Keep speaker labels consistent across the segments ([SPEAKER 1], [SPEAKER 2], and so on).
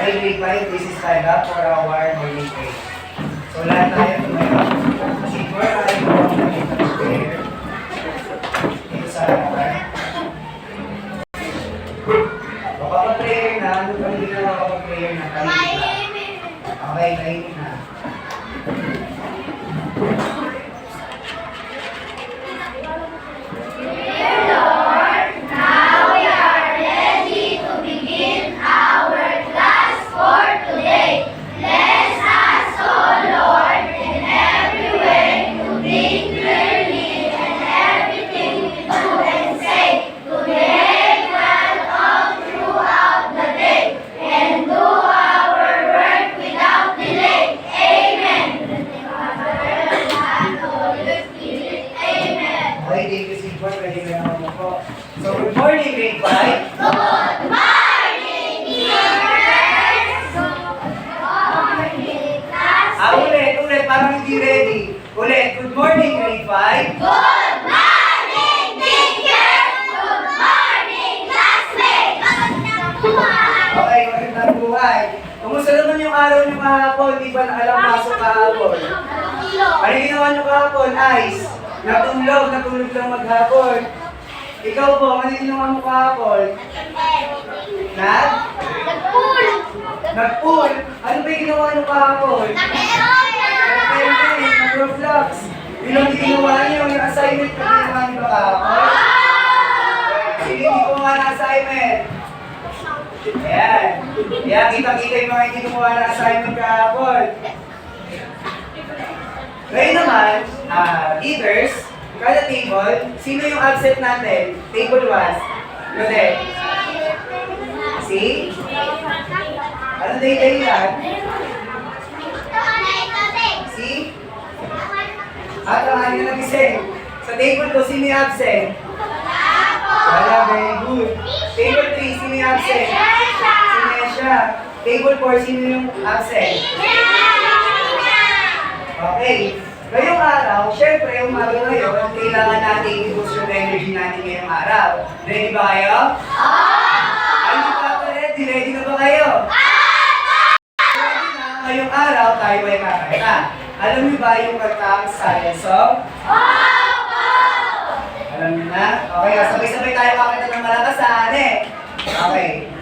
[SPEAKER 1] Okay, grade 5, this is time up for our morning break. So lahat tayo tumayo. Kasi for tayo mag-prepare dito sa harapan. Makapag-prayer na, ano pa hindi na makapag-prayer na? Okay, kainin na. So, good morning, grade 5.
[SPEAKER 2] Good morning, teachers!
[SPEAKER 1] Ulit, parang hindi ready. Ulit, good morning, grade 5.
[SPEAKER 2] Good morning, teachers! Good morning, classmates!
[SPEAKER 1] Okay, magandang buhay. Kumusta naman yung araw niyo kahapon? Di ba alam pasok kahapon? Ano ginawa niyo kahapon? Ice. Natulog lang maghapon. Ikaw po, ano ginawa mo kahapon? Nag-pool. Ano ba yung ginawa niyo kahapon? Nag-Roblox. Yun ang ginawa niyo, yung assignment na ginawa niyo kahapon? Sige, hindi ko nga na-assignment. Ayan. Ayan, kita-kita yung mga hindi gumawa na assignment kahapon. Ngayon naman, leaders, kada table, sino yung absent natin? Table 1. Yun See? Ano day yan? See? At ang ano yung nagising? Sa table 2, sino yung absent? Wala, very good. Table 3, sino yung absent? Si Nesha. Table 4, sino yung absent? Okay. Ngayong araw, syempre, umaga ngayon, kailangan natin i-boost yung energy natin ngayong araw. Ready ba kayo? Ay, hindi pa ako ready. Ready na ba kayo? Ready na. Ngayong araw, tayo ay kakanta. Alam niyo ba yung kantang Science Song? Alam niyo na? Okay, sabay-sabay tayo kakanta ng malakas sa Okay.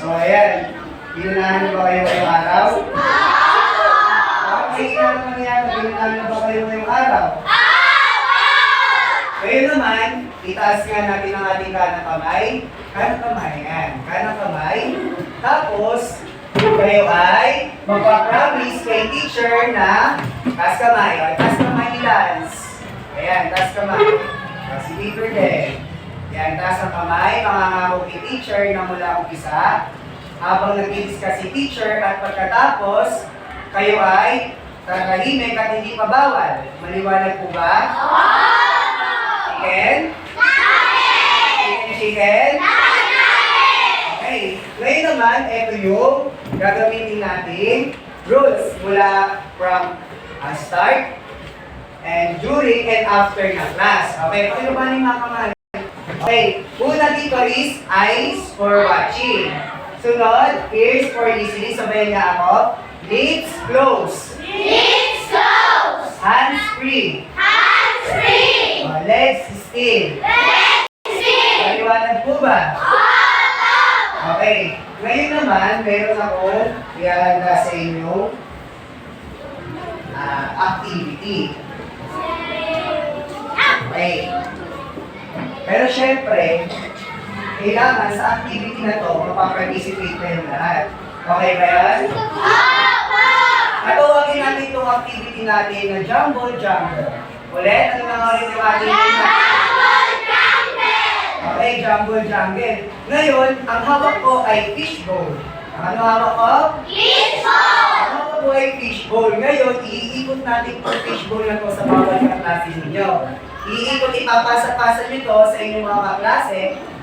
[SPEAKER 1] So, ayan. Ginunahan ba kayo ngayong araw? Okay, naman yan. Ginunahan ba kayo ngayong araw? Ngayon naman, itaas nga natin ang ating kanang kamay. Kanang kamay, yan. Kanang kamay. Tapos, kayo ay magpa-promise kay teacher na taas kamay. O, taas kamay dance. Ayan, taas kamay. Si Peter din. Yan, taas ang kamay, mangangako kay teacher na mula umpisa. Habang nag-discuss si teacher at pagkatapos, kayo ay tatahimik at hindi pa bawal. Maliwanag po ba? Chicken? Chicken? Okay. Ngayon naman, ito yung gagamitin natin rules mula from start and during and after na class. Okay, pakilubanin mga kamay. Okay, una dito is eyes for watching. Sunod, ears for listening. Sabayan niya ako. Lips close.
[SPEAKER 2] Lips closed.
[SPEAKER 1] Hands free.
[SPEAKER 2] Hands free.
[SPEAKER 1] Legs still.
[SPEAKER 2] Legs still.
[SPEAKER 1] Maliwanag po ba?
[SPEAKER 2] Opo.
[SPEAKER 1] Okay. Ngayon naman, meron ako ihahanda sa inyo activity. Okay. Pero syempre, kailangan sa activity na to, mapaparticipate kayong lahat. Okay ba yan?
[SPEAKER 2] Opo.
[SPEAKER 1] Natawagin natin itong activity natin na Jumble Jungle. Ulit, ano nga ulit yung activity natin?
[SPEAKER 2] Jumble jungle.
[SPEAKER 1] Okay, Jumble Jungle. Ngayon, ang hawak ko ay fishbowl. Ano hawak ko?
[SPEAKER 2] Fishbowl.
[SPEAKER 1] Ang hawak ko ay fishbowl. Ngayon, iikot natin itong fishbowl na to sa bawat kaklase ninyo. Iikot, ipapasa-pasa nyo to sa inyong mga kaklase.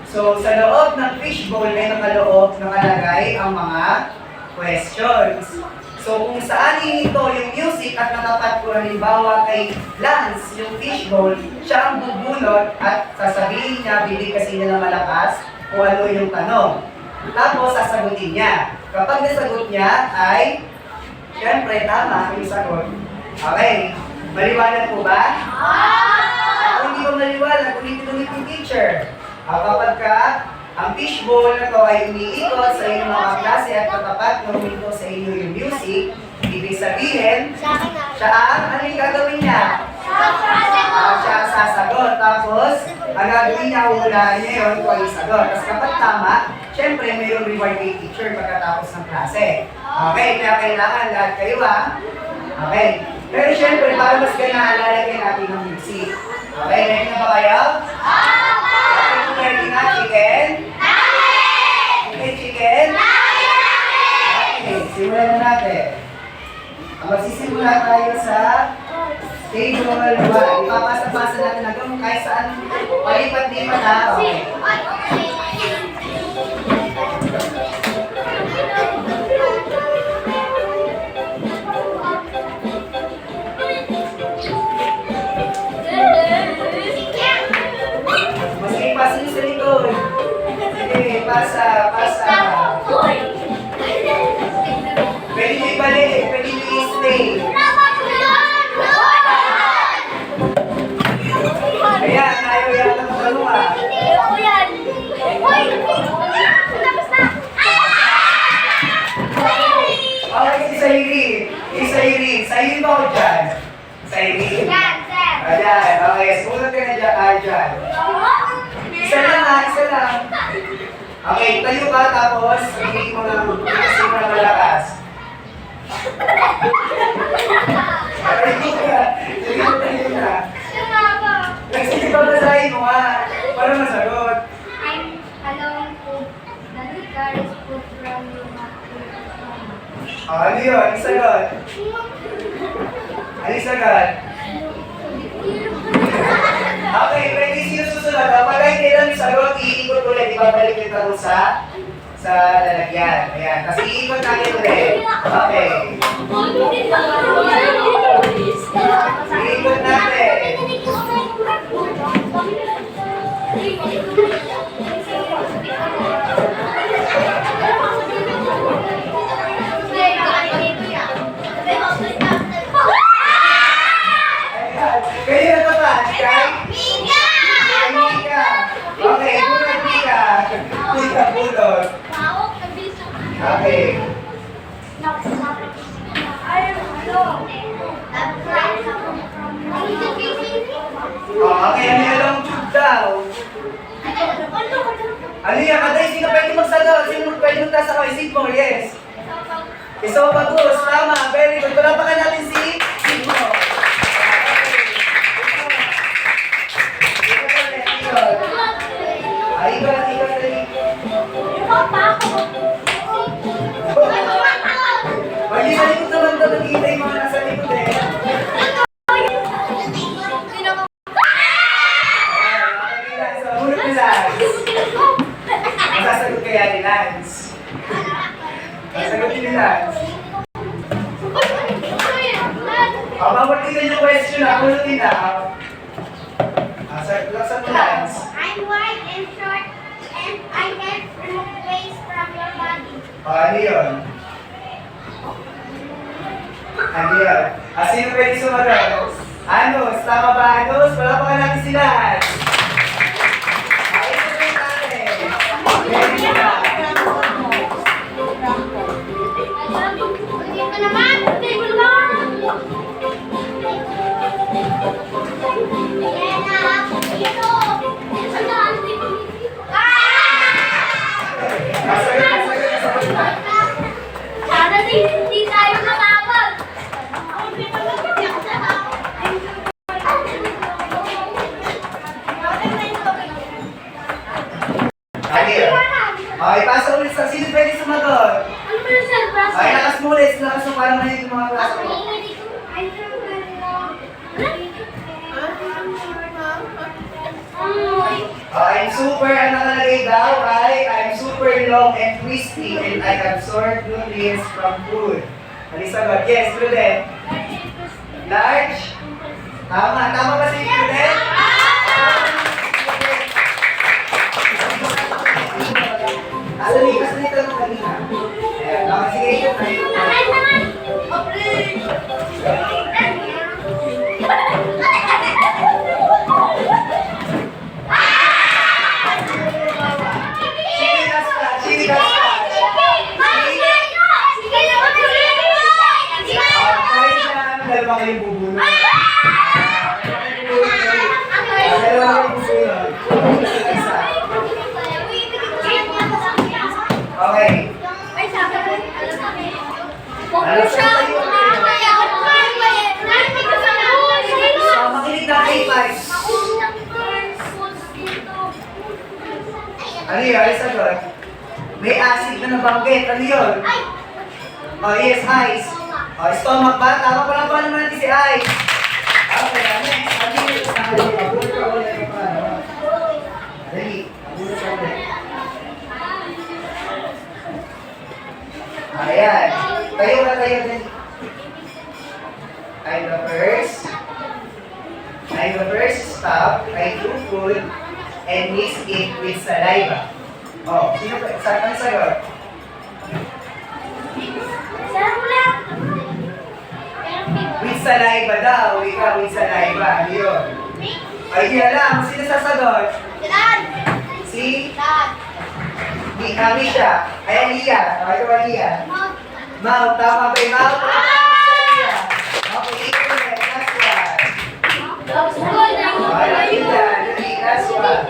[SPEAKER 1] So, sa loob ng fishbowl may nakalagay ang mga questions. So, kung saan ito yung music at natapat ko halimbawa kay Lance, yung fishbowl, siya ang bubunot at sasabihin niya, bibig kasi niya na malakas kung ano yung tanong. Tapos, sasagutin niya. Kapag nasagot niya ay, syempre, tama yung sagot. Okay. Maliwanag po ba? Kung hindi ko maliwanag, ulit-ulit yung teacher. Kapag ang fishbowl na to ay umiikot sa inyong mga klase at katapat na huminto sa inyo yung music, ibig sabihin, siya ano yung gagawin niya? Siya ang sasagot. Tapos, ang gagawin niya, huhulaan niya yun kung ay sagot. Tapos kapag tama, syempre mayroong reward kay teacher pagkatapos ng klase. Okay, kaya kailangan lahat kayo Okay. Pero syempre, para mas ganahan, lalagyan natin ng music. Okay, ready na ba kayo? Okay, kung ready na, chicken? Okay, chicken? Okay, simulan na natin. Magsisimula tayo sa table 1. Ipapasa-pasa natin hanggang kahit saan palipat-lipat na. Okay. Sige, pasa niyo sa likod. Sige, pasa. Pwede niyo ibalik, pwede niyo i-stay. Ayan, ayaw yata ng dalawa. Okay, si Sairi. Sairi ba ako dyan? Sairi? Ayan, okay. Sumunod ka na dyan. Isa lang. Okay, tayo ka tapos sabihin mo lang kasi mo na malakas. Tayo ka. Tayo ka. Nagsisi pa basahin mo para masagot.
[SPEAKER 2] I'm alone to the car is put from your mouth.
[SPEAKER 1] Ano yun? Isagot. Ano isagot? Okay, pwede sino susunod. Kapag ay kailan yung sagot, iikot ulit. Ibabalik kita doon sa lalagyan. Ayan. Kasi iikot natin ulit. Okay. Iikot natin. Kayo na ba? Sky? Mika. Okay, bunod Mika. Mika, bunod. Okay. Okay, ano yung long tube daw? Ano yan? Katay, sino pwede magsagot? Sino pwede magtasa ko? Isip mo, yes. Esophagus, tama. Very good. Palapakan natin si Sigmo. Ay, sa likod naman ito, nakikita yung mga nasa likod eh. So, hulog ni Lance. Masasagot kaya ni Lance. Masagot ni Lance. Bawat tingnan yung question na, hulutin na. Laksan mo Lance.
[SPEAKER 2] I'm white and short and I can remove waste from your body.
[SPEAKER 1] Ano yun? Ano yun? Sino pwede sumagot? Anos, tama ba Anos? Palapakan natin sila. Ito yung natin. Very good.
[SPEAKER 2] Hindi pa naman! Hindi ko naman! Ayan na! Ito! Ito na! Sana hindi tayo nakapag!
[SPEAKER 1] Ano yun? Okay, pasok ulit sa sino pwede sumagot?
[SPEAKER 2] Ano ba yung surprise?
[SPEAKER 1] Okay, lakas mo ulit. Lakas mo para mahilig yung mga klase mo. I'm super, ang nakalagay daw ay I'm super long and twisty and I absorb nutrients from food. Ano yung sagot? Yes, Prudent. Large? Tama. Tama ba si Prudent? Asan yung tanong kanina? Ayan, tama. Sige, ito. Chili gaspat. Kahit na dalawa kayong bubunod. Dalawa kayong bubunod. Isa. Okay. Makinig na kayo, guys. Ano yun? Ay, sagot. May acid na nabanggit. Ano yun? Oh, yes, ice. Oh, stomach ba? Tama pa lang pa naman natin si ice. Okay, next. Ano yun? Abulot ka ulit. Dali. Abulot ka ulit. Ayan. Tayo na tayo din. I'm the first stop. I do food and mix it with saliva. Oh, sino ba? Saan ang sagot? With saliva daw. Ikaw with saliva. Ano yun? Ay, di alam. Sino sasagot? Si? Misha. Ay, Aliyah. Ay, ito Aliyah. Mouth. Tama ba yung mouth? Okay, ikaw ulit. Last one. Okay, Aliyah. Dali, last one.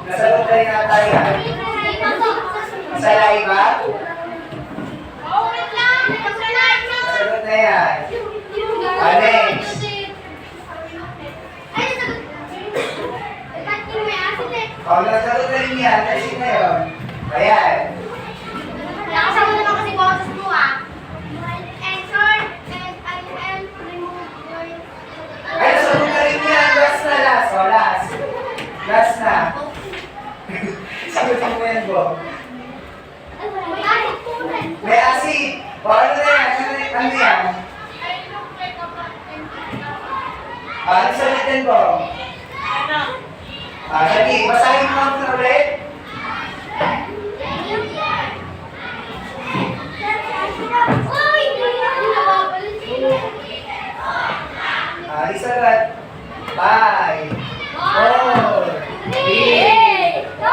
[SPEAKER 1] Nasagot na rin ata yan. Saliva? Nasagot na yan. Next. Nasagot na rin yan. Kasi na yun. Ayan. Ay, nasagot na rin yan. Last na, last. O, last. Last na. Sagutin mo yan, Bo. May acid. O, ano na yan? Ano yan? Ano sagutin, Bo? Dali, basahin mo naman ulit. Di sagot. 5, 4, 3, 2,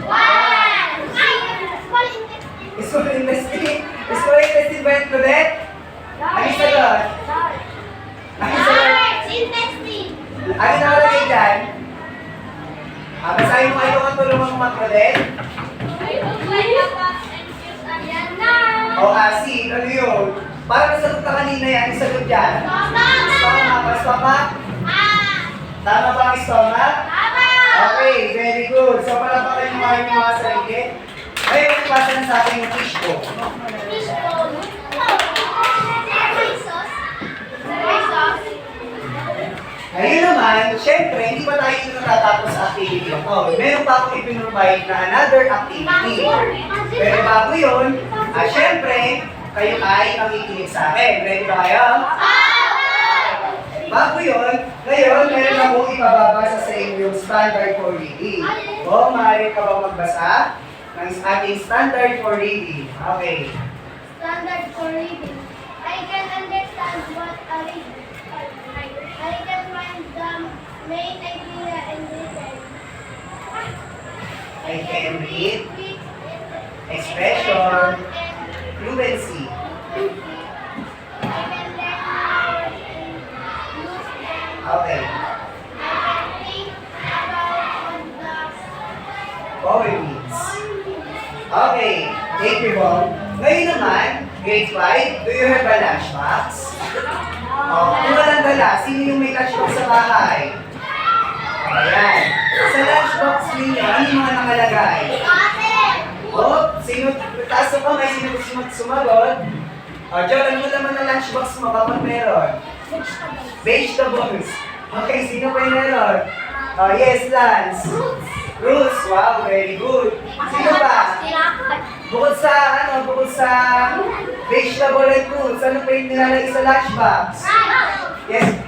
[SPEAKER 1] 1. School intestine. School intestine ba yung ulit? Ano sagot? Ano sagot? Ano nakalagay dyan? Basahin mo kayo kung tulungan mo mag-ulit. O acid, ano yun? Parang nasagot ka kanina yan, isagot yan. Stomach, stomach? Tama ba ang stomach? Okay, very good. So, palapakan yung mga sarili. Ngayon, ipasa na sa akin yung fish ko. Ngayon naman, syempre, hindi pa tayo natatapos sa activity na to. Meron pa akong ipinrovide na another activity. Pero bago yun, syempre, kayo ay makikinig sa akin. Ready ba kayo? Bago yun, ngayon, meron akong ipababasa sa inyo yung standard for reading. O, maaari ka bang magbasa ng ating standard for reading? Okay.
[SPEAKER 2] Standard for reading. I can understand what a read. I can find the main idea and reason.
[SPEAKER 1] I can read, expression, fluency.
[SPEAKER 2] I can learn words and use them.
[SPEAKER 1] Okay.
[SPEAKER 2] I can think about the
[SPEAKER 1] Poems. Okay. Thank you, Bob. Ngayon naman, grade 5, do you have a lunchbox? Kung walang dala, sino yung may lunchbox sa bahay? Ayan. Sa lunchbox ninyo, ano yung mga nakalagay? Sino, taas na kamay, sino sumagot? John, ano naman ang lunchbox mo kapag meron? Vegetables. Okay, sino pa yung meron? Yes, Lance. Fruits. Wow, very good. Sino pa? Bukod sa vegetable and fruits, ano pa yung nilalagay sa lunchbox? Yes.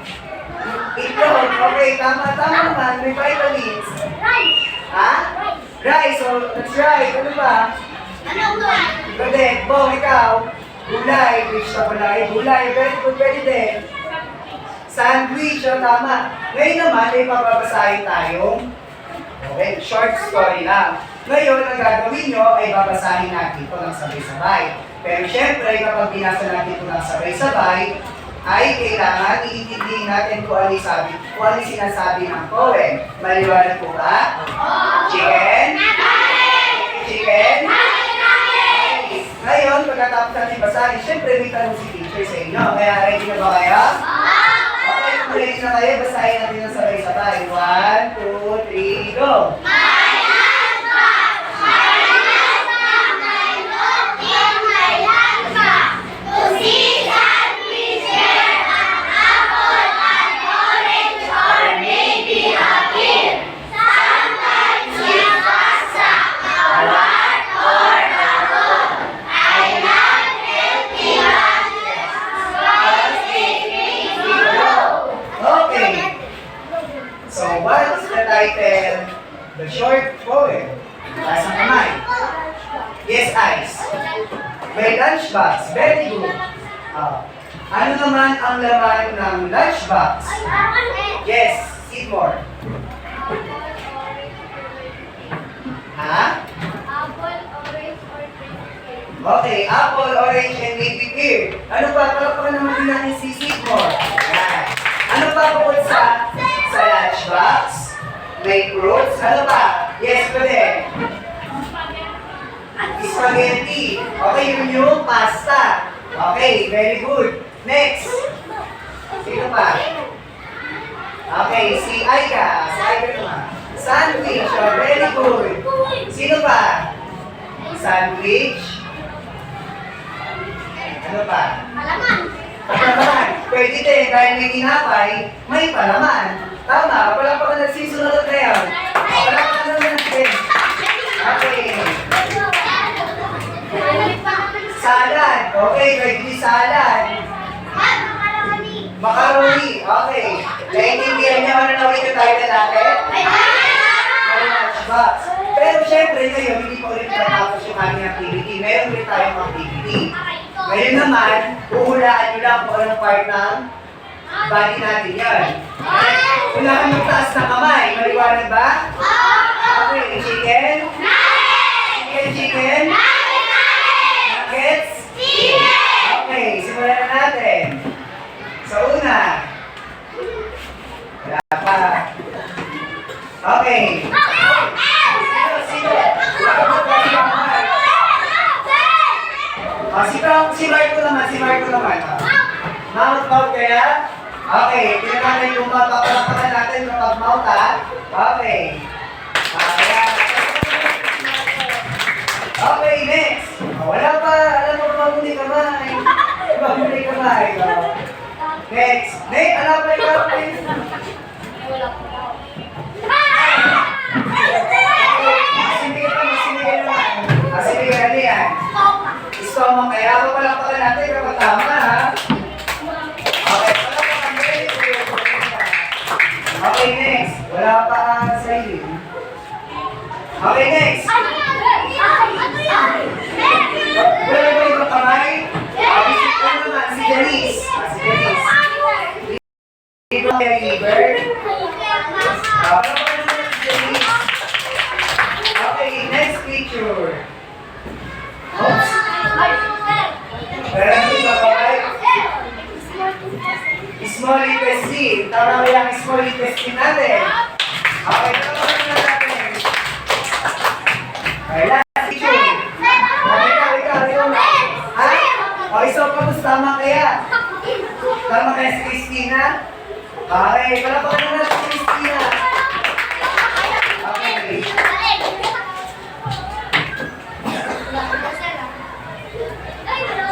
[SPEAKER 1] Itlog. Okay, tama naman. May vitamins. Ha? Rice. So, that's right. Ano ba? Correct. Bong, ikaw. Gulay. Vegetable na gulay. Very good, very din. Sandwich. Tama. Ngayon naman, may papabasahin tayong short story lang. Ngayon, ang gagawin nyo ay babasahin natin ito ng sabay-sabay. Pero syempre, kapag binasa natin ito ng sabay-sabay, ay kailangan iintindihin natin kung ano yung sinasabi ng poem. Maliwanag po ba? Chicken? Chicken? Ngayon, pagkatapos natin basahin, syempre may tanong si teacher sa inyo. Kaya ready na ba kayo? Okay, kung ready na kayo, basahin natin ng sabay-sabay. 1, 2, 3, go! Title, the short poem. Taas ang kamay. Yes, eyes. May lunchbox. Very good. Ano naman ang laman ng lunchbox? Yes, Seymour. Ha?
[SPEAKER 2] Apple, orange, or grape.
[SPEAKER 1] Okay, apple, orange, and maybe pear. Ano pa? Palakpakan naman din natin si Seymour. Yan. Ano pa bukod sa lunchbox? May fruits? Ano pa? Yes, pwede. Spaghetti. Okay, yun yung pasta. Okay, very good. Next. Sino pa? Okay, si Aika. Si Aika naman. Sandwich. Oh, very good. Sino pa? Sandwich. Ano pa?
[SPEAKER 2] Palaman.
[SPEAKER 1] Palaman. Pwede din, dahil may tinapay, may palaman. Tama, wala pa ka nagsisunod na yan. Wala pa ka naman natin. Okay. Salad. Okay, pwede salad. Macaroni. Okay. Naintindihan niyo ano na ulit yung title natin? Lunchbox. Pero syempre ngayon, hindi pa ulit natapos yung aming activity. Meron ulit tayong activity. Ngayon naman, uhulaan nyo lang kung anong part ng body natin yan. Wala kang magtaas na kamay. Maliwanag ba? Okay, chicken? Chicken? Nuggets? Okay, simulan na natin. Sa una. Wala pa. Okay. Sino? Wala kang magtaas na kamay. Si Frank. Si Marco naman. Mouth kaya? Okay, tingnan natin yung mapapalakaman natin kapag mouth ha. Okay. Ayan. Okay, next. Wala pa. Alam mo ba muli kamay? Muli kamay. Next. Next, alam pa ikaw, please. Masinigay naman. Masinigay na yan. Stomach, kaya ako palakpakan natin kapag tama ha. Okay, palakpakan natin. Okay, next. Wala pa sa iyo. Okay, next. Wala ba ibang kamay? Ano naman? Si Janice. Si Janice. Dito kay Liber. Wala pa naman si Janice. Okay, next picture. Oops. Meron dito kamay? Small intestine. Tama ba yung small intestine natin? Okay, tama na natin. Okay, last picture. Ikaw. Ha? Okay, so kamusta? Tama kaya? Tama kaya si Christina? Okay, palapakan na si Christina. Okay.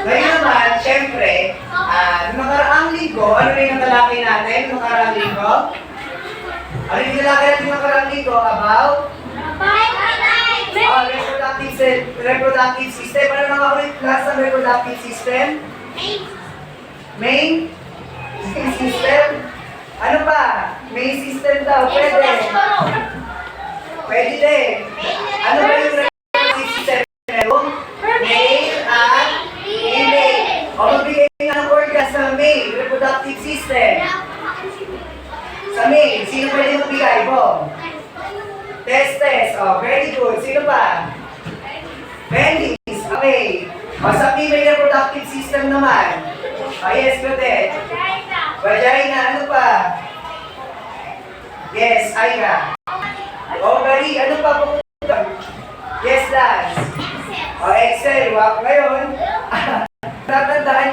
[SPEAKER 1] Ngayon naman, syempre, nung nakaraang linggo, ano rin ang talakay natin nung nakaraang linggo? Ano yung talakay natin nung nakaraang linggo? About? Reproductive system. Ano naman ulit class ng reproductive system? Main system? Ano pa? Main system daw. Pwede. Pwede din. Ano ba yung reproductive system? Meron? Male at female. O magbigay nga ng organ sa male. Reproductive system. Sa male. Sino pwede magbigay? Bo? Testes. Oh, very good. Sino pa? Penis. Okay. O sa female reproductive system naman. Yes, Claudette. Vagina. Ano pa? Yes, Ira. Ovary. Ano pa po? Yes, Lance. O, Excel. Ngayon, tatandaan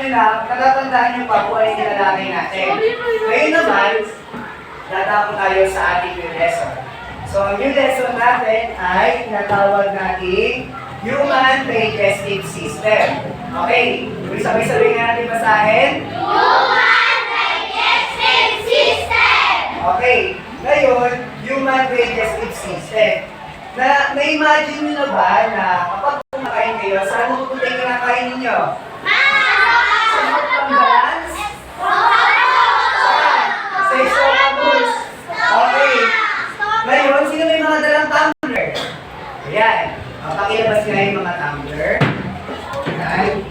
[SPEAKER 1] nyo pa kung ano yung nilalakay natin. Ngayon naman, tatapon tayo sa ating new lesson. So, ang new lesson natin ay tinatawag natin Human Digestive System. Okay, sabay-sabay nga natin basahin.
[SPEAKER 2] Human Digestive System!
[SPEAKER 1] Okay, ngayon, Human Digestive System. Na-imagine nyo na ba na kapag kumakain kayo, saan pupunta yung kinakain ninyo? Sa pang-balance? Saan? Sa esophagus. Okay. Ngayon, sino may mga dalang tumbler? Ayan. Pakilabas nga yung mga tumbler. Ayan.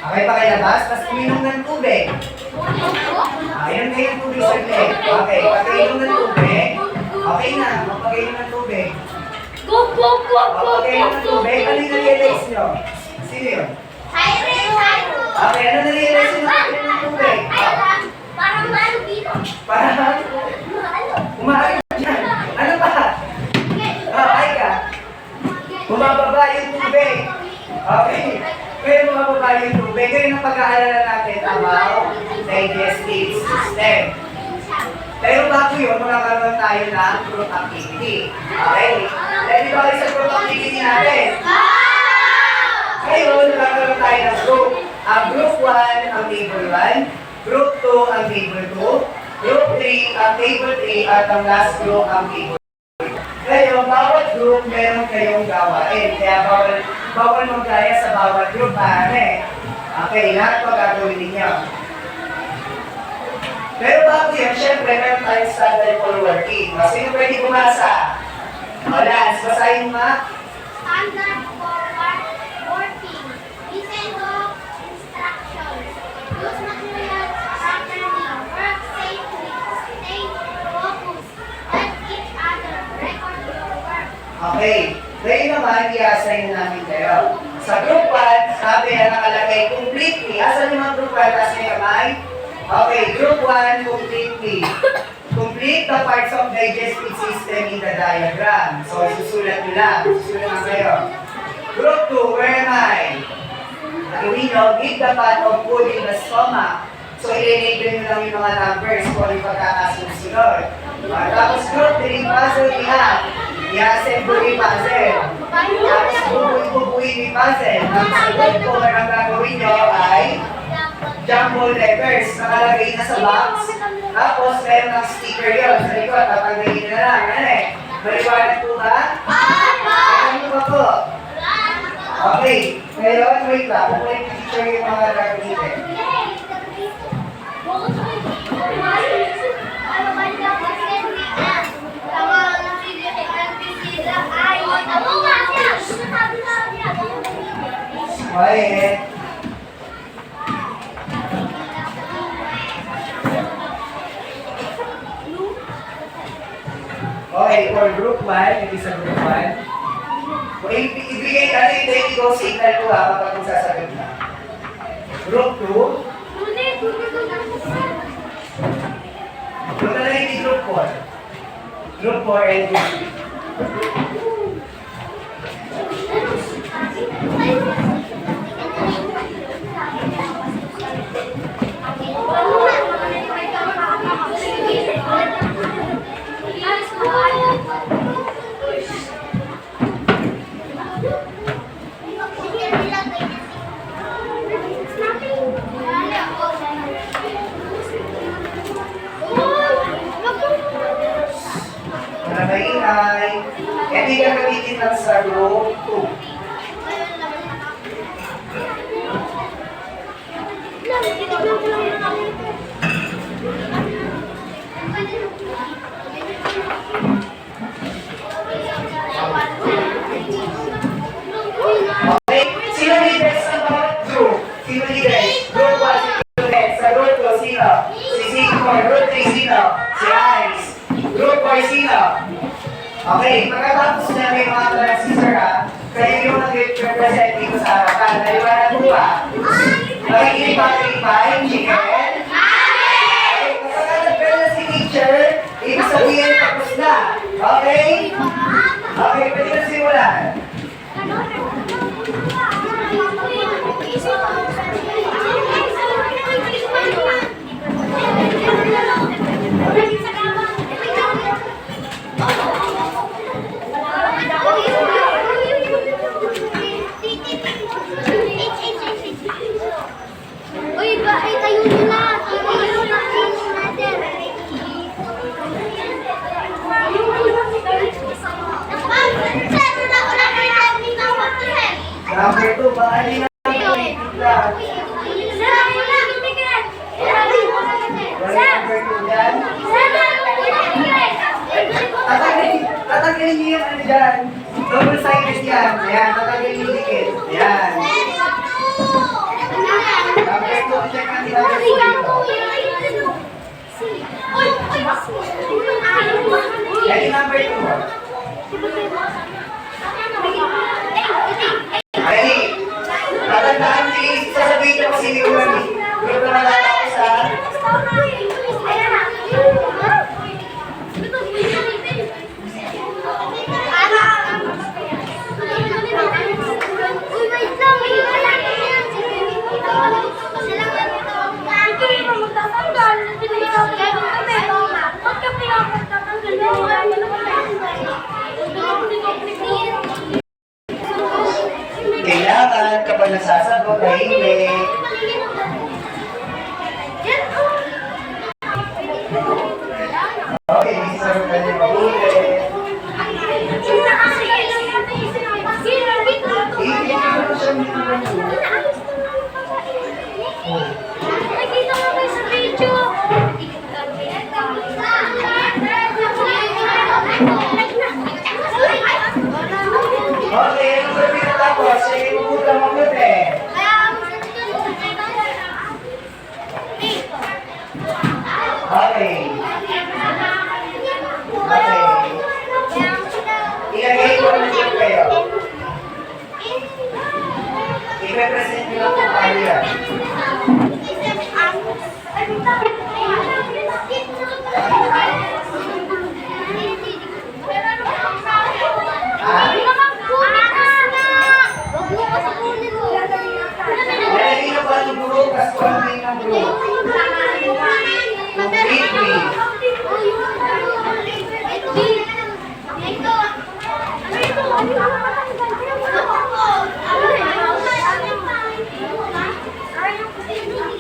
[SPEAKER 1] Okay, pakilabas. Tapos uminom ng tubig. Inom kayo ng tubig saglit. Okay, pagkainom ng tubig. Okay na, magpagainom ng tubig. Pagkainom ng tubig, ano yung na-realize nyo? Sino yun? Okay, ano na-realize nyo pagkainom ng tubig?
[SPEAKER 2] Parang malo dito.
[SPEAKER 1] Parang? Umaayos dyan. Ano pa? Ay ka. Bumababa yung tubig. Okay. Kaya bumababa yung tubig. Ngayon ang pag-aalala natin about digestive system. Pero bago yun, magkakaroon tayo ng group activity. Okay? Ready ba kayo sa group activity natin? Ngayon, magkakaroon tayo ng group. Group 1 ang table 1. Group 2 ang table 2. Group 3 ang table 3. At ang last group ang table 2. Ngayon, bawat group meron kayong gawain. Kaya bawal magkaya sa bawat group, pare. Okay, lahat po gagawin ninyo. Pero bago yun, syempre, meron tayong standard for working. Sino pwede bumasa? Lance, basahin mo nga.
[SPEAKER 2] Standard for working. Listen to instructions. Use materials properly. Work safely. Stay focused. Help each other. Record your work.
[SPEAKER 1] Okay. Ngayon naman, i-assign na namin kayo. Sa group 1, sabi na nakalagay completely. Asan yung mga group 1? Taas may kamay. Okay, group 1, completely. Complete the parts of digestive system in the diagram. So, susulat nyo lang. Susulat na kayo. Group 2, where am I? Gawin nyo, give the pot of food in the stomach. So, i-enable nyo lang yung mga numbers kung ano yung pagkakasunod. Tapos group 3 puzzle niya. I-assemble yung puzzle. Tapos bubuin yung puzzle. Ang sagot ko na ang gagawin nyo ay jumble letters. Nakalagay na sa box. Tapos, meron ng sticker yun. Sa likod, tatanggalin na lang. Ano eh? Maliwanag po ba? Ano ba po? Okay. Ngayon, wait lang. Kung may picture yung mga gagamitin. Quiet. Okay, for group 1, ito sa group 1. Kung ibigay ka na yung go signal ko ha, kapag kung sasagot na. Group 2. Group na lang yung group 4. Group 4 and group 3. Para maingay. Hindi ka gamitin lang sa group 2. Okay? Sino leaders sa bawat group? Sino leaders? Group 1, si Juliet. Sa group 2, sino? Si Sigmund. Group 3, sino? Si Ice. Group 4, sino? Okay, pagkatapos na may mga transistor ha, kayo yung nag-represent dito sa harapan. Naliwanag mo ba? Makikinig ba kayo ba? Yung chicken? Kapag nag-bell na si teacher, ibig sabihin tapos na. Okay? Okay, pwede na simulan.
[SPEAKER 2] Uy, ba, ay tayo na. Tayo na natin.
[SPEAKER 1] Number 2, baka hindi na. Number 2 yan. Tatanggalin niyo yung ano dyan. Double-sided yan. Ayan, tatanggalin yung dikit. Ayan. Number 2, check ang nilalagay dito. Yan yung number 2. Ready? Tatandaan niyo yung sasabihin ko kasi yung mami. Group na natatapos ha. Kailangan kapag nasasagot ay hindi. Okay, isasagot ka niyo mabuti.
[SPEAKER 2] Nakita mo kayo sa video.
[SPEAKER 1] Okay, ano ba pinatapos? Sige, mabuta mabuti. Okay. Okay.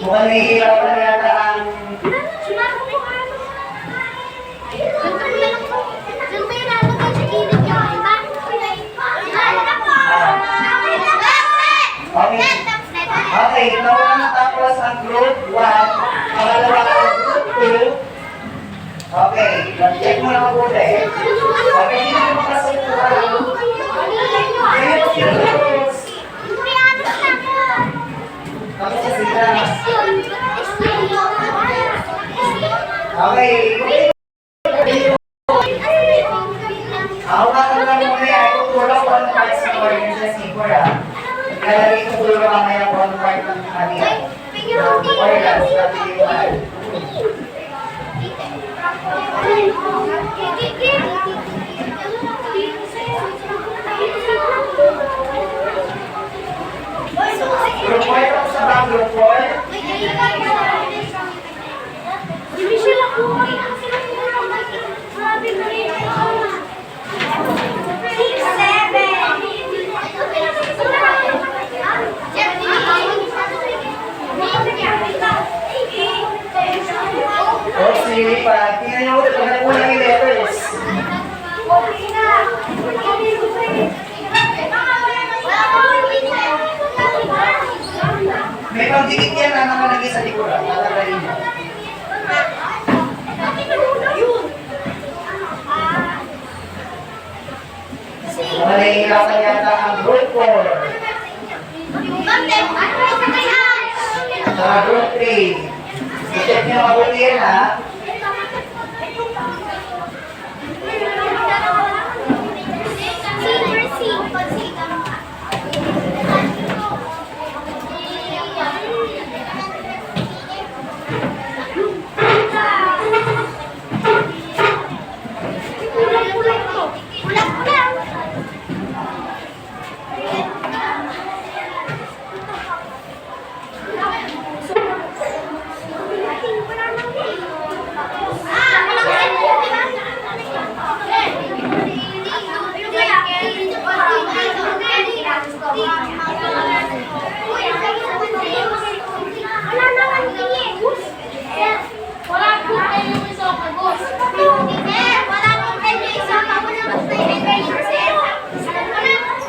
[SPEAKER 1] Mukhang nahihirapan na yata ang... Okay. Okay, nauna natapos ang group 1. Pangalawa ang group 2. Okay, check mo na mabuti. Okay, hindi na makasukuhan. Kaya po yung groups. Tapos sa sila. Okay, ako katulad muna ay tutulong ko ang parts ng organization ko ha. Kaya rin tutulong mamaya ko ang part ng kanila. Organs, kapiliwan. Group 4 ako sa bang group 4? O, sige pa. Tingnan niyo ulit. Pag nakulang yung letters. May pagdikit yan na nakalagay sa likuran. Nakalagay mo. Nahihirapan yata ang group 4. Sa group 3. I-check niyo mabuti yan ha.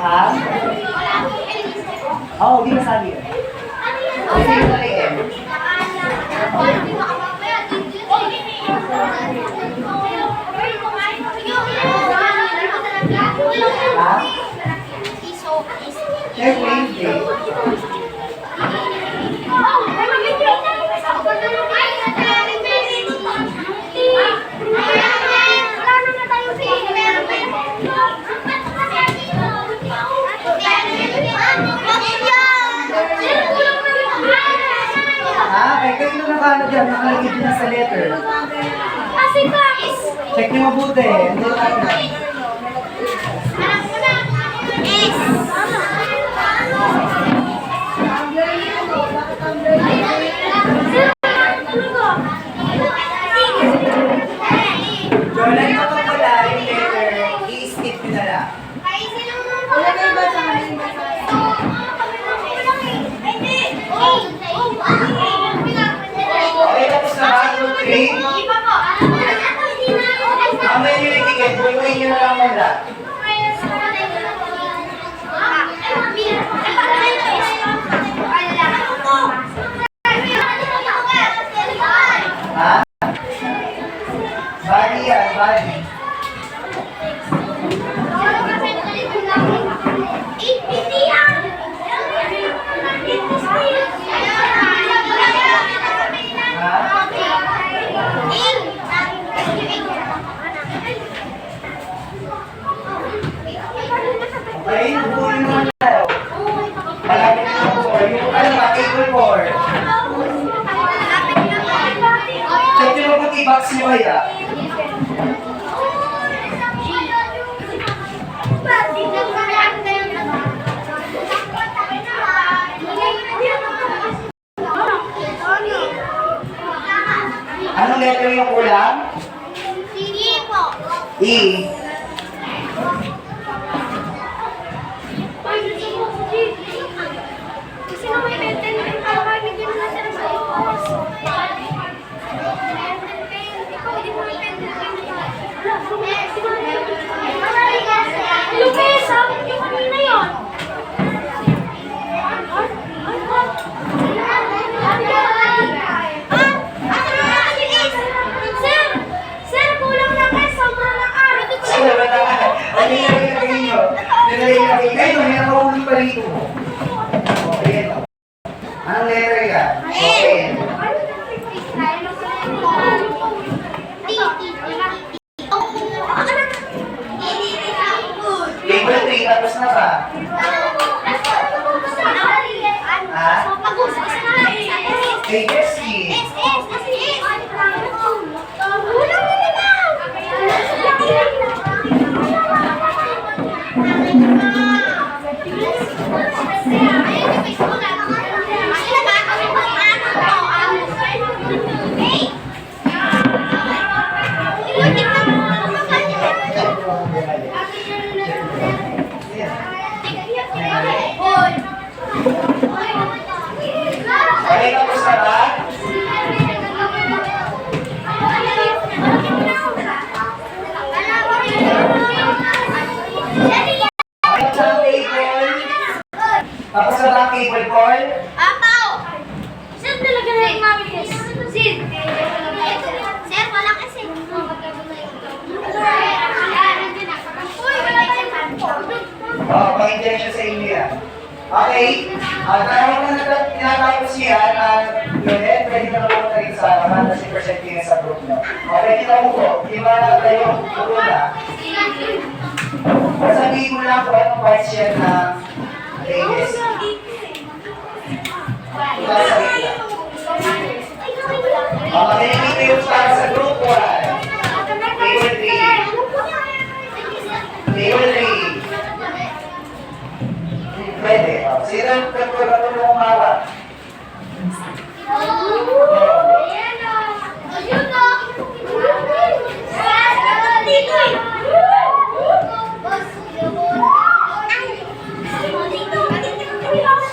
[SPEAKER 1] Ha? Oo, di masabi yun. Kasi yung naliin. Ha? Siyempre, hindi. Ha? Ay, kayo na nakano dyan. Nakalagay din na sa letter. Check niyo mabuti. Hindi na. Jolan, ito pa pala yung letter. I-skip nyo na lang. Okay, tapos na ba? Group 3? Mamaya nyo yung ticket. Bukuin nyo na lang muna. Ha? Body yan, body. Okay, bukuin mo na tayo. Malapit na po. Yung ano ba, table 4. Check nyo mabuti box nyo kaya. Anong letter yung kulang? E.
[SPEAKER 2] Kasi naman yung 10 yung tawagin din na sila sa'yo.
[SPEAKER 1] yan? Open. Table 3, tapos na ba? Table C. Okay, tapos na ba? Tapos na ang table. Tapos na ba ang table, Paul?
[SPEAKER 2] Sir, wala kasi.
[SPEAKER 1] Oo, pang-injection sa inyo yan. Okay, dahil na tinatapos yan, Lonet, pwede ka na pumunta rin sa harapan na si Percent sa group nyo. Okay, kita mo po, di ba tayo pupunta? Sabihin mo lang kung anong parts yan na latest. Ikaw sabihin lang. Makinig kayo para sa group 1. Table 3. Table 3. Pwede. Sino ang katulong umawa?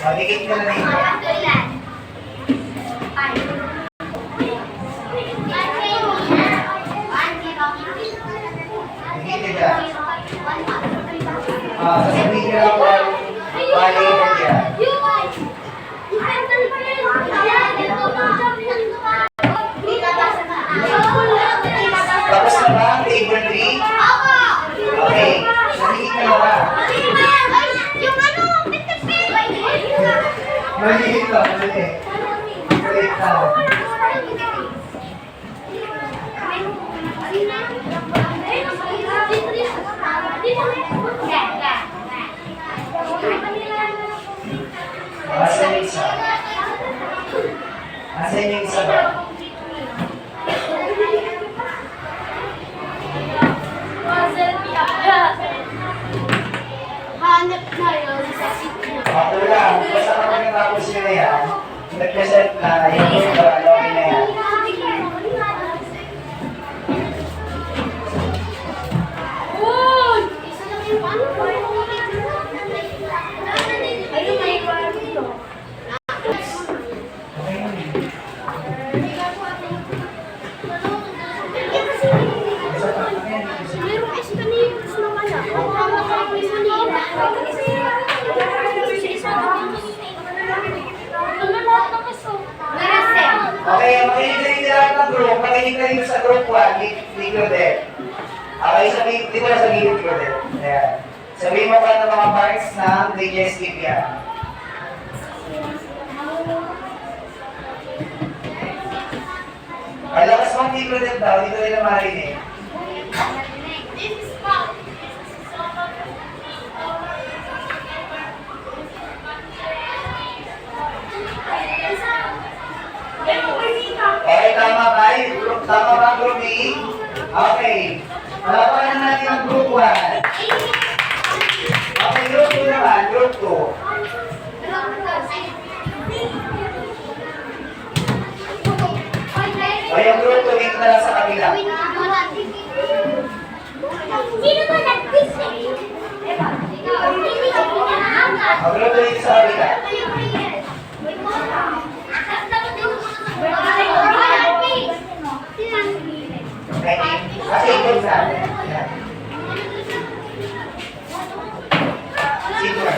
[SPEAKER 1] Maligit ka na dito. Maligit ka. Sasabihin ka lang po, bali ka dyan. Tapos na ba ang table 3? Okay. Maligit ka na ba? Maligit lang, maligit. Maligit lang. Asan yung isa? Asan yung isa ba?
[SPEAKER 2] Hanap na yun sa sityo.
[SPEAKER 1] Ako lang, basta kapag natapos nyo na yan, nag-present na yung group na login na yan. Okay, makinig ka rin lahat ng group, makinig ka rin sa group 1, Liquid Deck. Okay, di ko na sabihin Liquid Deck. Ayan. Sabihin mo ka ng mga parts ng digestive yan. Ang lakas mong Liquid Deck daw, dito rin na marinig. Okay, tama ba? Tama ba, group B? Okay. Palapanan natin ang group 1. Okay, group 2 naman, group 2. Okay, yung group 2 dito na lang sa kabila.
[SPEAKER 2] Sino ba nag-quiz eh?
[SPEAKER 1] Ang group 2 dito sa kabila. Okay, kasi group na. Ayan. Senior.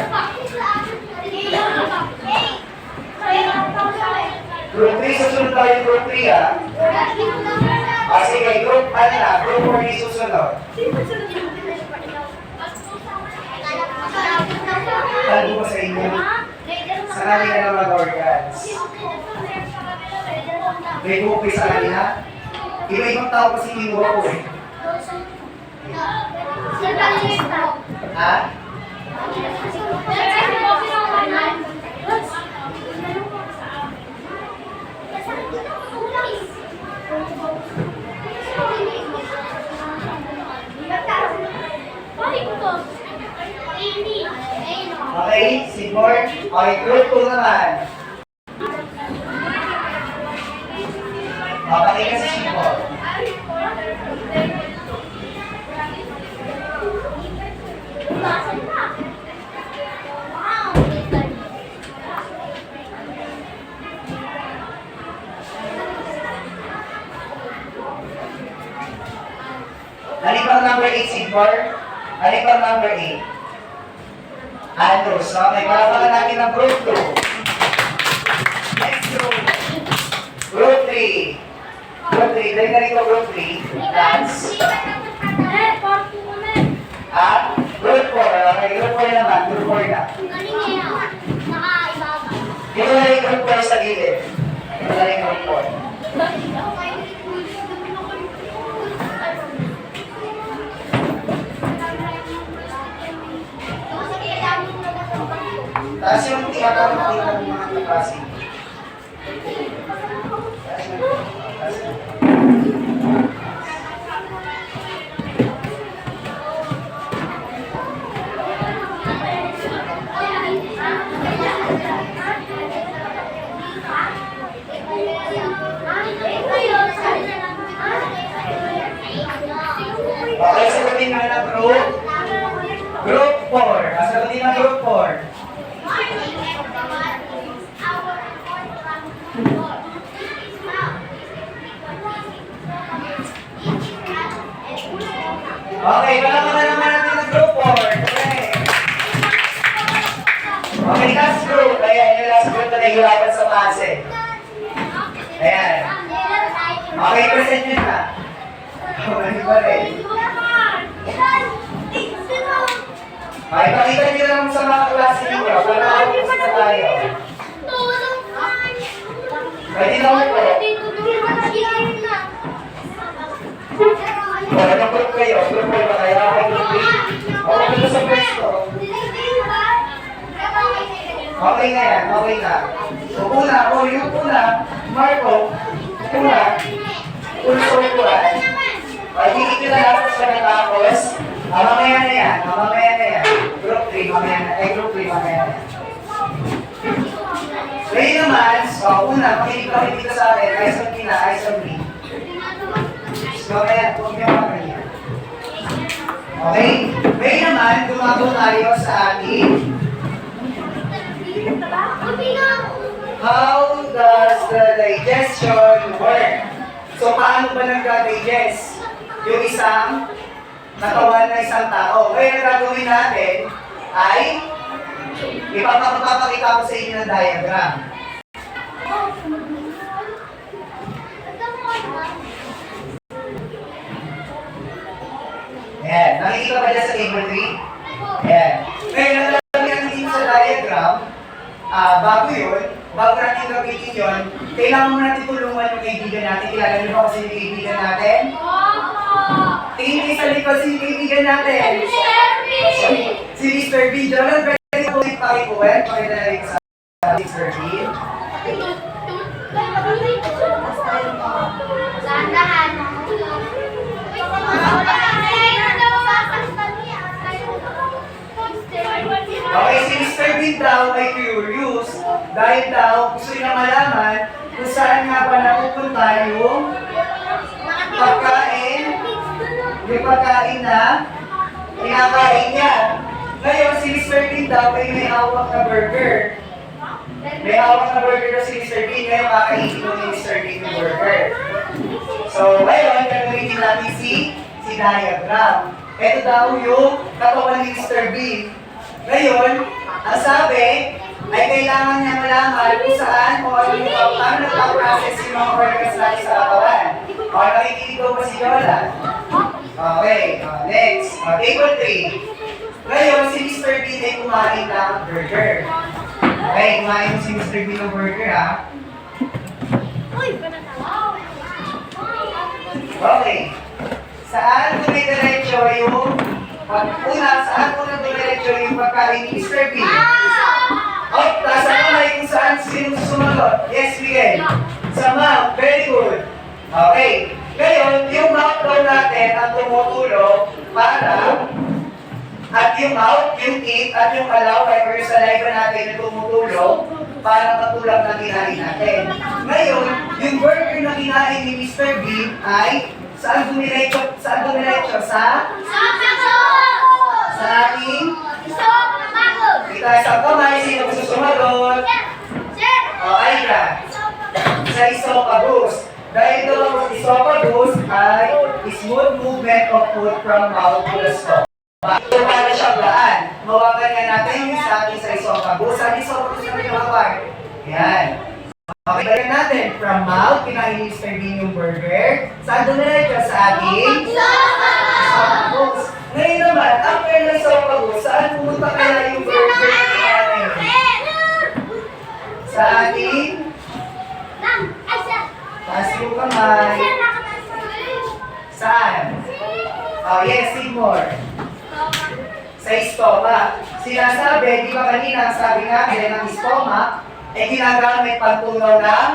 [SPEAKER 1] Group 3, susunod tayo yung group 3 ah. Sige, group ano na, group 4 yung susunod. Sabi ko sa inyo, sanali ka na mag-organs. May buhok kayo sa kanila? Iba-ibang tao kasi kinuha ko eh. Ha? Okay, Sigmund. Okay, group 2 naman. Okay ka si Sigmund. Halipang number 8, Sigmund. Halipang number 8. Andrews. Okay, palapakan natin ang group 2. Next group. Group 3. Group 3. Dahil na rito group 3. Dance. At group 4. Okay, group 4 naman. Group 4 na. Dito na rin group 4 sa gilid. Dito na rin group 4. Taas yung tinatawag ng mga kaklase. Okay, sagutin nga ng group. Group 4. Sagutin ng group 4. Okay, palaman naman natin ng group 4. Okay. Okay, last group. Ayan, yung last group na nahihirapan sa base. Ayan. Okay, present nyo na. Okay, pa rin. Okay, pakita nyo lang sa mga klase ninyo. Para makapos na tayo. Pwede na ako po. Kung anong group kayo, group kayo ba kayo? Okay, group 3. Okay, dito sa pwesto. Okay na yan, okay na. So, una, yung una, Marco, una, pulso upuan. Pagkikit nyo na lang sa natapos. Mamaya na yan, mamaya na yan. Group 3, mamaya na, group 3, mamaya na yan. Ngayon naman, una, makinig ka dito sa akin, eyes on me na, eyes on me. So, kaya, huwag niyo makakanya. Okay? Ngayon naman, gumagawa tayo sa ating how does the digestion work? So, paano ba nag-digest yung isang katawan ng isang tao? Ngayon, ang gagawin natin ay ipapakita ko sa inyo ng diagram. Ayan, nakikita ba dyan sa table 3? Ayan. Ngayon, ang gagawin natin sa diagram, bago natin gamitin yun, kailangan mo natin tulungan yung kaibigan natin. Kilala niyo ba kasi yung kaibigan natin? Tingin kayo sa likod si kaibigan natin. Si Mr. B. Diyan, pwede po yung pakikuwet. Pakita na rin sa Mr. B. Okay, si Mr. Bean daw ay curious dahil daw gusto niya malaman kung saan nga ba napupunta yung pagkain na kinakain niya. Ngayon, si Mr. Bean daw ay may hawak na burger. May hawak na burger na si Mr. Bean, ngayon kakainin mo ni Mr. Bean yung burger. So, ngayon, gagawin natin si diagram. Ito daw yung katawan ni Mr. Bean. Ngayon, ang sabi ay kailangan niya malaman kung saan o paano nagpa-process yung mga organs natin sa katawan. O, nakikinig ko ba si Yola? Okay, next. Table 3. Ngayon, si Mr. Bean ay kumain ng burger. Okay, kumain si Mr. Bean ng burger, ha? Okay. Saan dumidiretso yung saan dumidiretso yung pagkain ni Mr. B? Oh, taas ang kamay kung saan sino sumunod. Yes, Miguel. Sa mouth. Very good. Okay. Ngayon, yung mouth daw natin ang tumutulong para at yung mouth, yung teeth, at yung alaw, fiber sa saliva natin na tumutulong para matulak na kinain natin. Ngayon, yung burger na kinain ni Mr. Bean ay saan dumiretso? Sa ating itaas ang kamay, sino gusto sumagot? O, Aira. Sa esophagus. Dahil ito ang esophagus ay smooth movement of food from mouth to the stomach. So, para siyang daan. Mawagan nga natin yung sa ating sa esophagus. Sa esophagus na yung part. Yan. Okay, balikan natin. From mouth, kinain ni Mr. Bean yung burger. Saan dumiretso? Sa ating esophagus. Ngayon naman, after ng esophagus, saan pumunta kaya yung burger na kinain? Sa ating taas yung kamay. Saan? Oh, yes, Sigmore. Sa stomach. Sinasabi, di ba kanina, sabi nga, ng stomach, ginagamit pagtunaw ng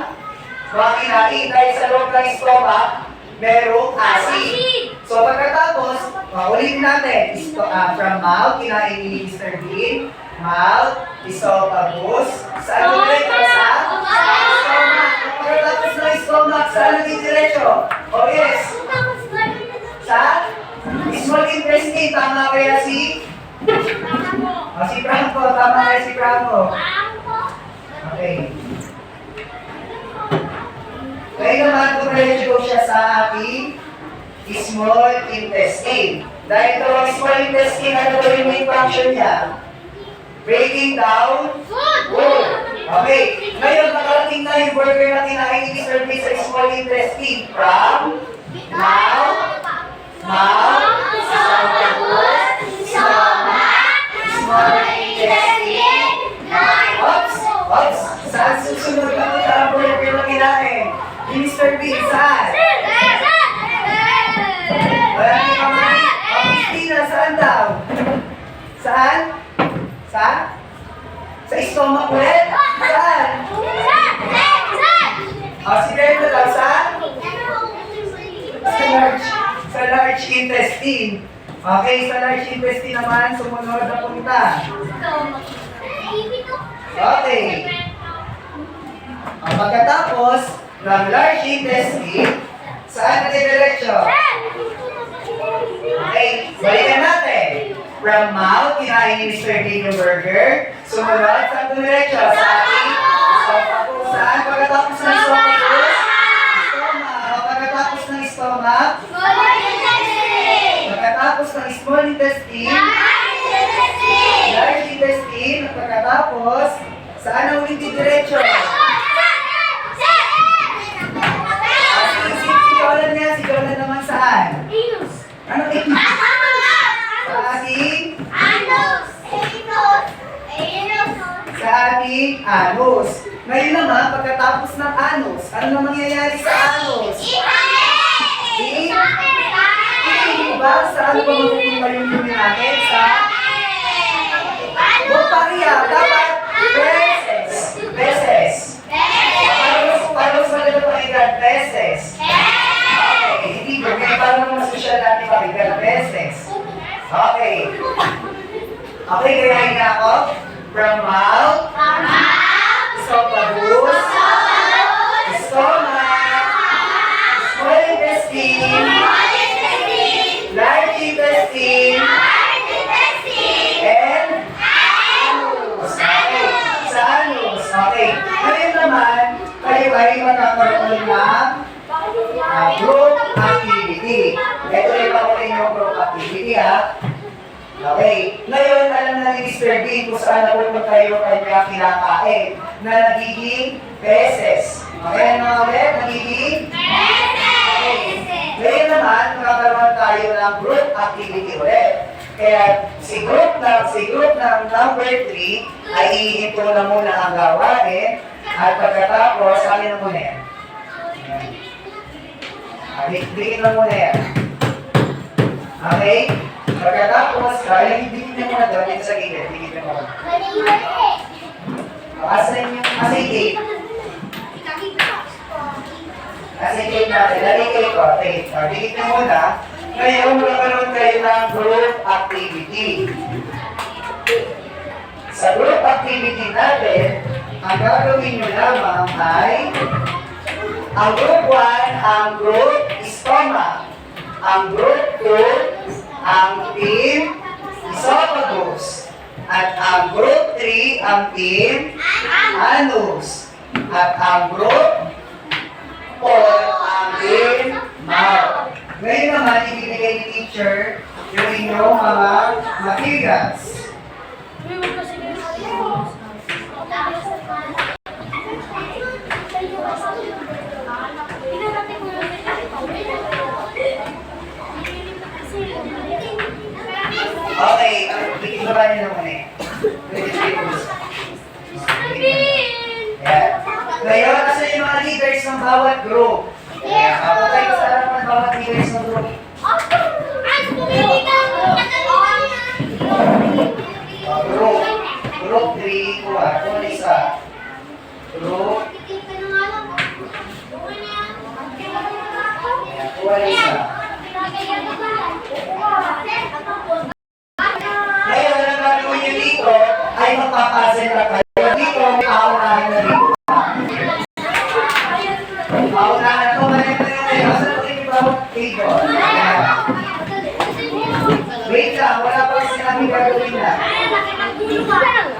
[SPEAKER 1] mga kinain. Dahil sa loob ng stomach, merong acid. So pagkatapos, ulitin natin, from mouth, kinain ni Mr. Bean, mouth, esophagus, saan diretso? Sa stomach. Pagkatapos ng stomach, saan naging diretso? Oh yes, sa small intestine, tama kaya si? Si Franco, tama kaya si Franco? Okay. Ngayon naman, dumiretso siya sa ating small intestine. Dahil ito ang small intestine, ano ba yung main function niya? Breaking down food. Okay. Ngayon, nakarating na yung burger na kinain ni Mr. B sa small intestine. From mouth, esophagus, stomach, small intestine. Oops. Saan susunod na ito ang burger na kinain? Ni Mr. B, saan? Wala niyo kamay? Christina, saan daw? Saan? Sa stomach ulit? Saan? Si Berto daw, saan? Sa large intestine. Okay, sa large intestine naman, sumunod na punta. Okay. Pagkatapos ng large intestine, saan nagdidiretso? Okay, balikan natin. From mouth, kinain ni Mr. Bean yung burger. Sumunod, saan dumiretso? Sa ating esophagus. Saan? Pagkatapos ng esophagus? Stomach. Pagkatapos ng stomach? Pagkatapos ng small intestine? Large intestine. Pagkatapos, saan ang ulit diretso? Si Jolan naman saan? Ano ito? Sa ating? Sa ating anus. Ngayon naman, pagkatapos ng anus, ano na mangyayari sa anus? Diba? Saan ba mapupunta yung dumi natin? Sa? Huwag pariya. Dapat beses. Paano sa ganito pakigan? Beses. Hindi ko. Kaya paano masosyal natin pakigan? Beses. Okay. Okay, kaya na ako. From mouth, esophagus, stomach, small intestine, large intestine, and anus. Okay. Sa anus. Okay. Ngayon naman, kayo ay magkakaroon ng group activity. Ito yung pakunin yung group activity, ha? Okay. Ngayon, alam na ni Mr. Bean kung saan napupunta yung kanyang kinakain na nagiging feces. Okay, ano ulit? Nagiging? Okay. Ngayon naman, magkakaroon tayo ng group activity ulit. Kaya si group ng number 3 ay ihinto na muna ang gawain at pagkatapos, ano na muna yan? Dikit lang muna yan. Okay? Pagkatapos, kaya dikit niyo muna doon dito sa gilid. Dikit niyo muna. Asan yung acetate? Acetate natin. Lagay kayo ko. Dikit niyo muna. Ngayon, magkaroon kayo ng group activity. Sa group activity natin, ang gagawin nyo lamang ay ang group 1, ang group stomach. Ang group 2, ang team esophagus. At ang group 3, ang team anus. At ang group 4, ang team mouth. Ngayon naman, ibibigay ni teacher yung inyong mga materials. Okay, bigyan ba niyo naman eh. Ngayon, nasa yung mga leaders ng bawat group. Ako kayo sa harapan ng bawat leaders ng group. Group 3, kuha na isa. Group, kuha na isa. Ngayon, ang gagawin nyo dito ay magpapasin na kayo. Dito, may aunahan na dito. Aunahan na ito, malit na yung kayo. Saan po yung bawat table? Wait lang, wala pa sinabing gagawin na.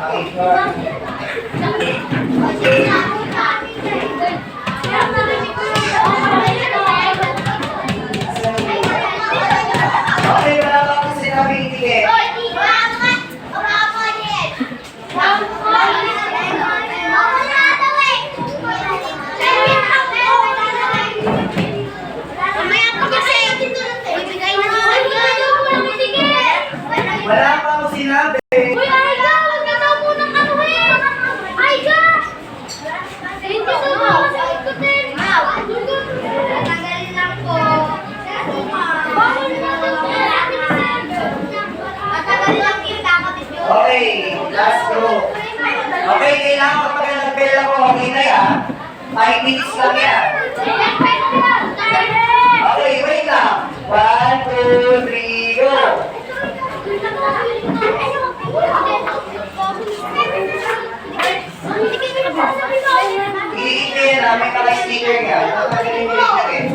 [SPEAKER 1] Okay, okay, wala pa akong sinabing itigil. Wala pa akong sinabi. Okay, last group. Okay, kailangan kapag nag-bell ako, okay na yan. 5 minutes lang yan. Okay, wait lang. 1, 2, 3, go! Iikit yan, may naka-sticker nga. Tatagaling mo iikit.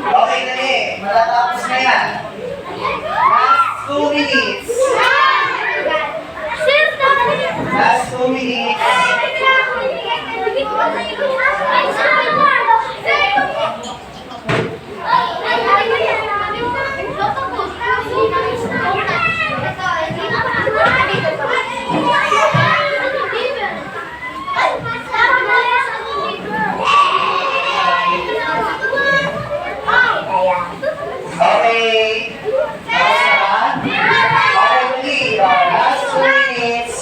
[SPEAKER 1] Okay, dali. Matatapos na yan. Last 2 minutes. Last 2 minutes. Okay. Tapos na ba? Okay, dali. Last 2 minutes.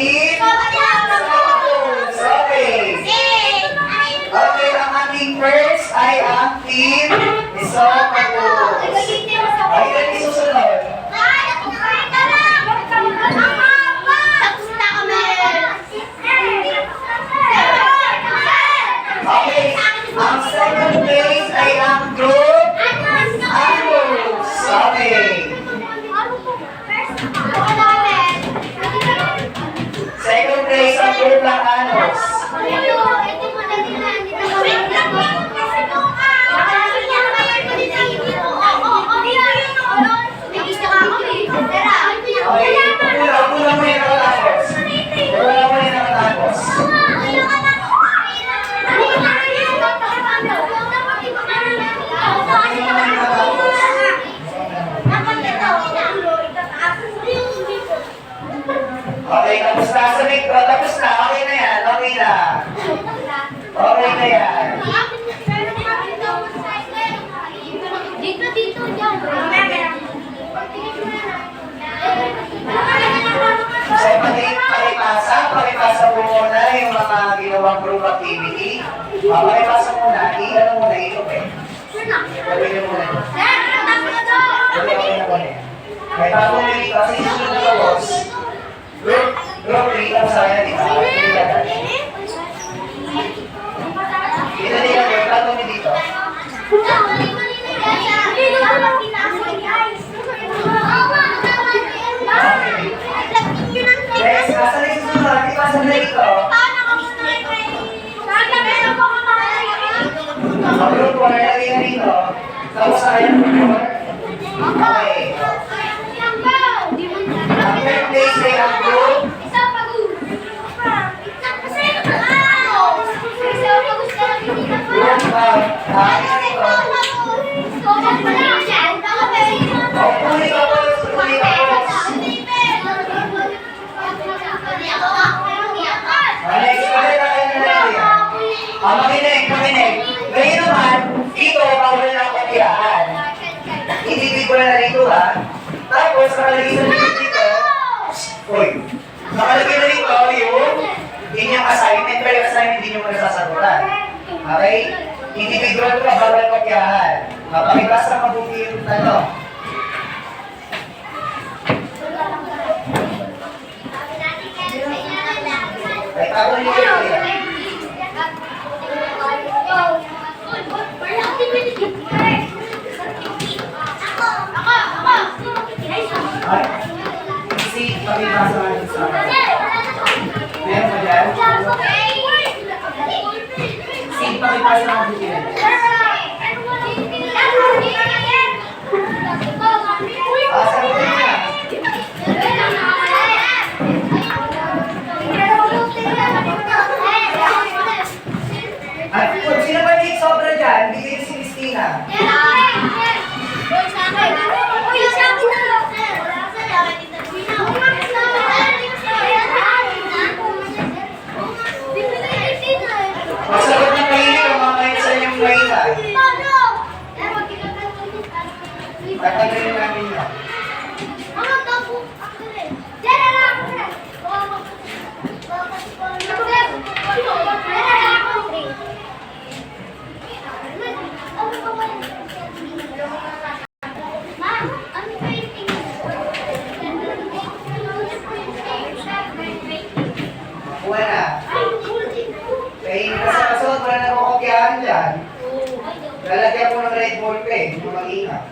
[SPEAKER 1] team Soccer. Okay. Okay, ang ating first ay ang team Soccer. Ay, yan isusunod. Okay, ang second place ay ang group Animals. Okay. Second place ang group ng Animals. Okay, kulang mo yung nakatapos. Kulang mo yung nakatapos. Okay, tapos na. Tapos na. Okay na yan. Okay na. Okay na yan.
[SPEAKER 2] Dito, dyan.
[SPEAKER 1] So, pakipasa mo muna yung mga ginawang group activity. Pakipasa muna. I-ano muna ito, eh. Gawin niyo muna ito. Gawin na muna. May bago nyo dito. Kasi susunod na tapos. Group 3 ang saya, di ba? Ito din ang group. Bago nyo dito. Yes, nasa na yung susunod. Ipasa na dito. Ang group 4, lagay na dito. Tapos sa kanyang group 4. Okay. Ang third place ay ang group. Group 5. Puli ka po. Puli ka po. Next, pwede na kayo na natin. Makinig. Ngayon naman, dito, bawal na kopyahan. Individual na dito, ha? Tapos, nakalagay sa dito. Uy. Nakalagay na dito yung inyong assignment. Pero yung assignment, hindi nyo muna sasagutan. Okay? Individual ka, bawal kopyahan. Pakibasa mabuti yung tanong. Ay, tago niyo yun. Si, pakibasa natin sa akin. Meron mo dyan? Si, pakibasa natin dyan. Sagutin niya. At kung sino ba yung sobra dyan, bigyan niyo si Christina. Masagot ng kaili kung mamaya sa inyong maingay. Tatagayin namin yun. Kuha na. Kaya nasa kasunod, wala na kukopyahan dyan. Lalagyan ko ng red ball pen, yung mag-ingat.